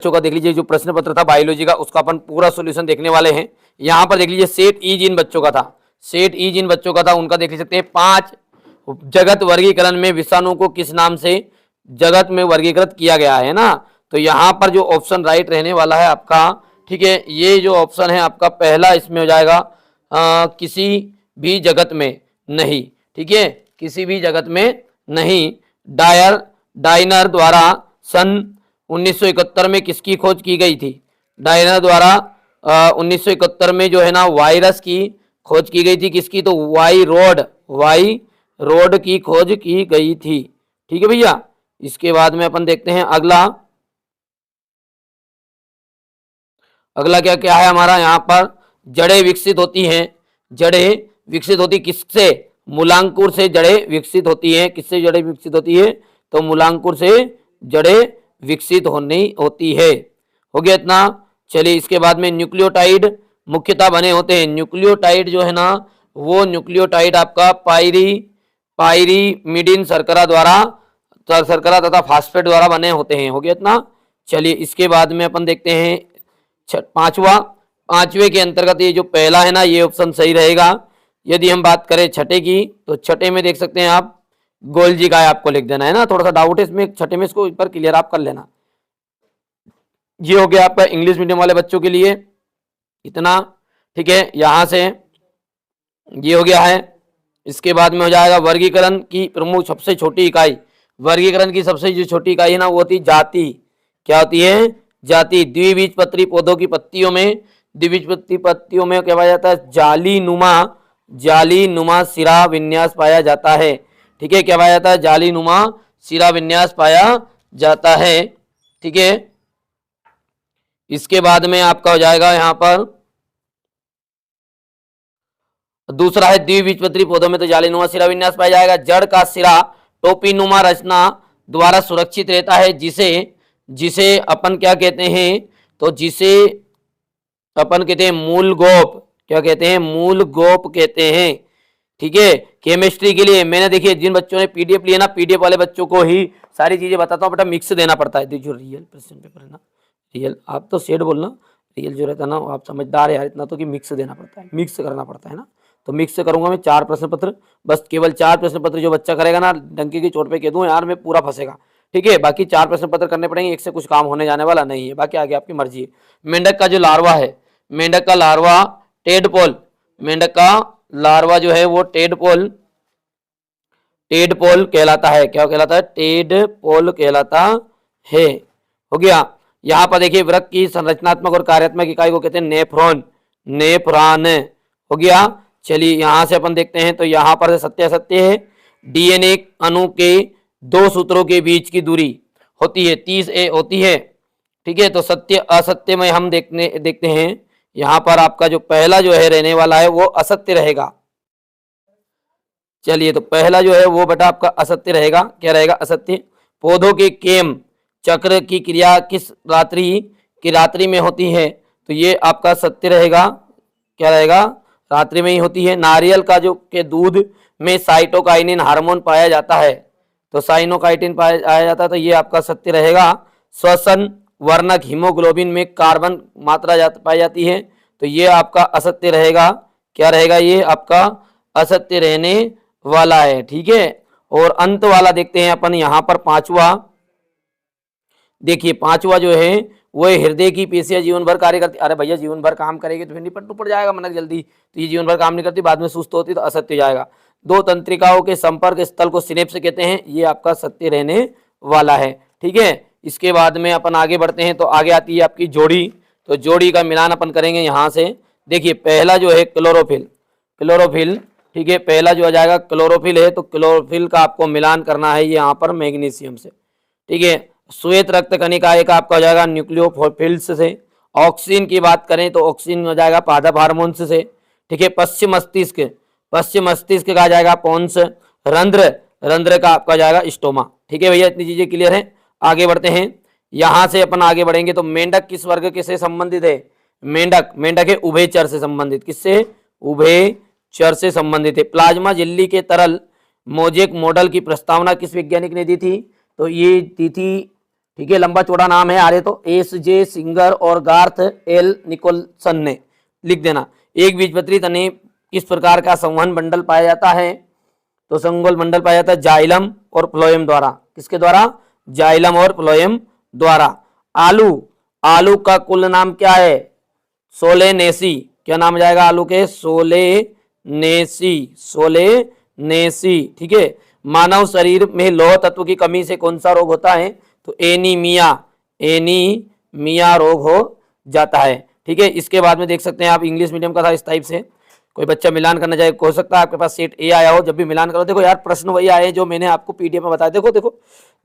बच्चों का देख लीजिए जो प्रश्न पत्र था बायोलॉजी का, उसका अपन पूरा सॉल्यूशन देखने वाले हैं। यहाँ पर देख लीजिए सेट ई जिन बच्चों का था, सेट ई जिन बच्चों का था उनका देख सकते हैं 5 जगत वर्गीकरण में विषाणु को किस नाम से जगत में वर्गीकृत किया गया है ना। तो यहाँ पर जो ऑप्शन राइट रहने वाला है आपका, ठीक है, ये जो ऑप्शन है आपका पहला इसमें हो जाएगा किसी भी जगत में नहीं, ठीक है, किसी भी जगत में नहीं। डायनर द्वारा सन 1971 में किसकी खोज की गई थी? डायनर द्वारा 1971 में जो है ना वायरस की खोज की गई थी, किसकी? तो वाई रोड की खोज की गई थी, ठीक है भैया। इसके बाद में अपन देखते हैं अगला क्या क्या है हमारा यहाँ पर। जड़ें विकसित होती हैं, जड़ें विकसित होती किससे? मूलांकुर से जड़ें विकसित होती हैं। किससे जड़ें विकसित होती है? तो मूलांकुर से जड़ें विकसित होती है। हो गया इतना। चलिए इसके बाद में न्यूक्लियोटाइड मुख्यतः बने होते हैं। न्यूक्लियोटाइड जो है ना वो न्यूक्लियोटाइड आपका पायरीमिडीन शर्करा तथा फास्फेट द्वारा बने होते हैं। हो गया इतना। चलिए इसके बाद में अपन देखते हैं पांचवे के अंतर्गत ये जो पहला है ना ये ऑप्शन सही रहेगा। यदि हम बात करें छठे की तो छठे में देख सकते हैं आप गोल्जी का आपको लिख देना है ना, थोड़ा सा डाउट है इसमें छठे में, इसको पर क्लियर आप कर लेना। ये हो गया आपका इंग्लिश मीडियम वाले बच्चों के लिए इतना, ठीक है। यहां से ये हो गया है। इसके बाद में हो जाएगा वर्गीकरण की प्रमुख सबसे छोटी इकाई। वर्गीकरण की सबसे जो छोटी इकाई है ना वो होती है जाति। क्या होती है? जाति। द्विबीजपत्री पौधों की पत्तियों में क्या पाया जाता है? जाली नुमा सिरा विन्यास पाया जाता है, ठीक है। क्या पाया जाता है? जाली नुमा सिरा विन्यास पाया जाता है, ठीक है। इसके बाद में आपका हो जाएगा यहाँ पर दूसरा है द्विबीजपत्री पौधों में तो जालीनुमा सिरा विन्यास पाया जाएगा। जड़ का सिरा टोपीनुमा रचना द्वारा सुरक्षित रहता है, जिसे अपन क्या कहते हैं? तो जिसे अपन कहते हैं मूल गोप। क्या कहते हैं? मूल गोप कहते हैं, ठीक है। केमिस्ट्री के लिए मैंने देखिए जिन बच्चों ने पीडीएफ लिया ना, पीडीएफ वाले बच्चों को ही सारी चीजें बताता हूँ बेटा, मिक्स देना पड़ता है। जो रियल क्वेश्चन पेपर है ना, रियल आप तो सेट बोलना, रियल जो रहता है ना आप समझदार है यार इतना तो कि मिक्स देना पड़ता है, मिक्स करना पड़ता है ना। तो मिक्स करूंगा मैं 4 प्रश्न पत्र, बस केवल 4 प्रश्न पत्र जो बच्चा करेगा ना डंकी की चोट पे कह दूं यार मैं पूरा फंसेगा, ठीक है। बाकी 4 प्रश्न पत्र करने पड़ेंगे, एक से कुछ काम होने जाने वाला नहीं है, बाकी आगे आपकी मर्जी है। मेंढक का जो लार्वा है, मेंढक का लार्वा टेडपोल, मेंढक का लार्वा जो है वो टेडपोल कहलाता है। क्या कहलाता है? टेडपोल कहलाता है। हो गया। यहाँ पर देखिए वृक्क की संरचनात्मक और कार्यात्मक इकाई को कहते हैं नेफ्रॉन। हो गया। चलिए यहाँ से अपन देखते हैं तो यहाँ पर सत्य असत्य है। डीएनए अणु के 2 सूत्रों के बीच की दूरी होती है 30A होती है, ठीक है। तो सत्य असत्य में हम देखते हैं यहाँ पर आपका जो पहला जो है रहने वाला है वो असत्य रहेगा। चलिए तो पहला जो है वो बेटा आपका असत्य रहेगा। क्या रहेगा? असत्य। पौधों के केम चक्र की क्रिया किस रात्रि में होती है? तो ये आपका सत्य रहेगा। क्या रहेगा? रात्रि में ही होती है। नारियल का जो के दूध में साइटोकाइनिन हार्मोन पाया जाता है, तो साइनोकाइटिन पाया जाता है, तो ये आपका सत्य रहेगा। श्वसन वर्णक हीमोग्लोबिन में कार्बन मात्रा पाई जाती है, तो ये आपका असत्य रहेगा। क्या रहेगा? ये आपका असत्य रहने वाला है, ठीक है। और अंत वाला देखते हैं अपन यहाँ पर पांचवा। देखिए पांचवा जो है वो हृदय की पेशियां जीवन भर कार्य करती। अरे भैया जीवन भर काम करेगी तो फिर निपट पड़ जाएगा मनक जल्दी, तो ये जीवन भर काम नहीं करती, बाद में सुस्त होती तो असत्य हो जाएगा। 2 तंत्रिकाओं के संपर्क स्थल को सिनेप्स कहते हैं, ये आपका सत्य रहने वाला है, ठीक है। इसके बाद में अपन आगे बढ़ते हैं तो आगे आती है आपकी जोड़ी। तो जोड़ी का मिलान अपन करेंगे यहाँ से। देखिए पहला जो है क्लोरोफिल, ठीक है। पहला जो आ जाएगा क्लोरोफिल है, तो क्लोरोफिल का आपको मिलान करना है यहाँ पर मैग्नीशियम से, ठीक है। श्वेत रक्त कणिका एक आपका हो जाएगा न्यूक्लियोफिल्स से। ऑक्सीजन की बात करें तो ऑक्सीजन हो जाएगा पादप हार्मोन्स से, ठीक है। पश्चिम मस्तिष्क का आ जाएगा पोन्स। रंध्र का आपका जाएगा स्टोमा, ठीक है भैया। इतनी चीजें क्लियर है। आगे बढ़ते हैं। यहां से अपन आगे बढ़ेंगे तो मेंढक किस वर्ग के से संबंधित है? मेंढक है उभयचर से संबंधित। किससे? उभयचर से संबंधित है। प्लाज्मा झिल्ली के तरल मोजेक मॉडल की प्रस्तावना किस वैज्ञानिक ने दी थी? तो ये दी थी, ठीक है, लंबा चौड़ा नाम है आ रहे तो एस जे सिंगर और गार्थ एल निकोलसन ने, लिख देना। एक बीजपत्री तने किस प्रकार का संवहन मंडल पाया जाता है, तो संगोल मंडल पाया जाता है जाइलम और फ्लोएम द्वारा। किसके द्वारा, जाइलम और फ्लोएम द्वारा। आलू, आलू का कुल नाम क्या है, सोलेनेसी। क्या नाम जाएगा आलू के, सोलेनेसी, सोलेनेसी। ठीक है, मानव शरीर में लौह तत्व की कमी से कौन सा रोग होता है, तो एनीमिया, एनीमिया रोग हो जाता है। ठीक है, इसके बाद में देख सकते हैं आप इंग्लिश मीडियम का था इस टाइप से, कोई बच्चा मिलान करना चाहे हो सकता है आपके पास सेट ए आया हो, जब भी मिलान करो देखो यार प्रश्न वही आए जो मैंने आपको पीडीएफ में बताया, देखो देखो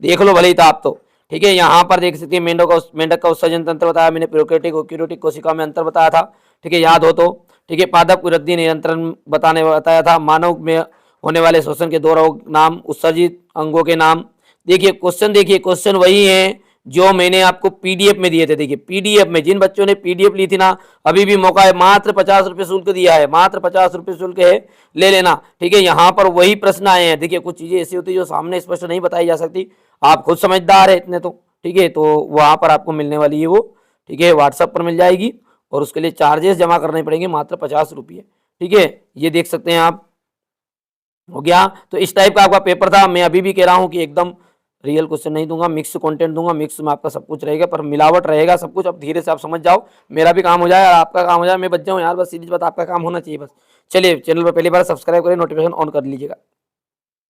देख लो भले ही था आप तो। ठीक है, यहाँ पर देख सकते हैं मेंढक का उत्सर्जन तंत्र बताया मैंने, प्रोकैरियोटिक यूकेरियोटिक कोशिका में अंतर बताया था। ठीक है, याद हो तो। ठीक है, पादप वृद्धि नियंत्रण बताया था। मानव में होने वाले शोषण के दो रोग नाम, उत्सर्जित अंगों के नाम। देखिए क्वेश्चन वही है जो मैंने आपको पीडीएफ में दिए थे। देखिए पीडीएफ में, जिन बच्चों ने पीडीएफ ली थी ना, अभी भी मौका है, मात्र 50 रुपये शुल्क दिया है, मात्र 50 रुपये शुल्क है, ले लेना। ठीक है, यहाँ पर वही प्रश्न आए हैं। देखिए कुछ चीजें ऐसी होती है जो सामने स्पष्ट नहीं बताई जा सकती, आप खुद समझदार है इतने तो। ठीक है, तो वहां पर आपको मिलने वाली है वो। ठीक है, व्हाट्सएप पर मिल जाएगी और उसके लिए चार्जेस जमा करने पड़ेंगे, मात्र 50 रुपये। ठीक है, ये देख सकते हैं आप, हो गया। तो इस टाइप का आपका पेपर था। मैं अभी भी कह रहा हूं कि एकदम रियल क्वेश्चन नहीं दूंगा, मिक्स कंटेंट दूंगा, मिक्स में आपका सब कुछ रहेगा, पर मिलावट रहेगा सब कुछ। अब धीरे से आप समझ जाओ, मेरा भी काम हो जाए और आपका काम हो जाए, मैं बच जाऊं यार, बस सीरीज बात, आपका काम होना चाहिए बस। चलिए, चैनल पर पहली बार सब्सक्राइब करें, नोटिफिकेशन ऑन कर लीजिएगा।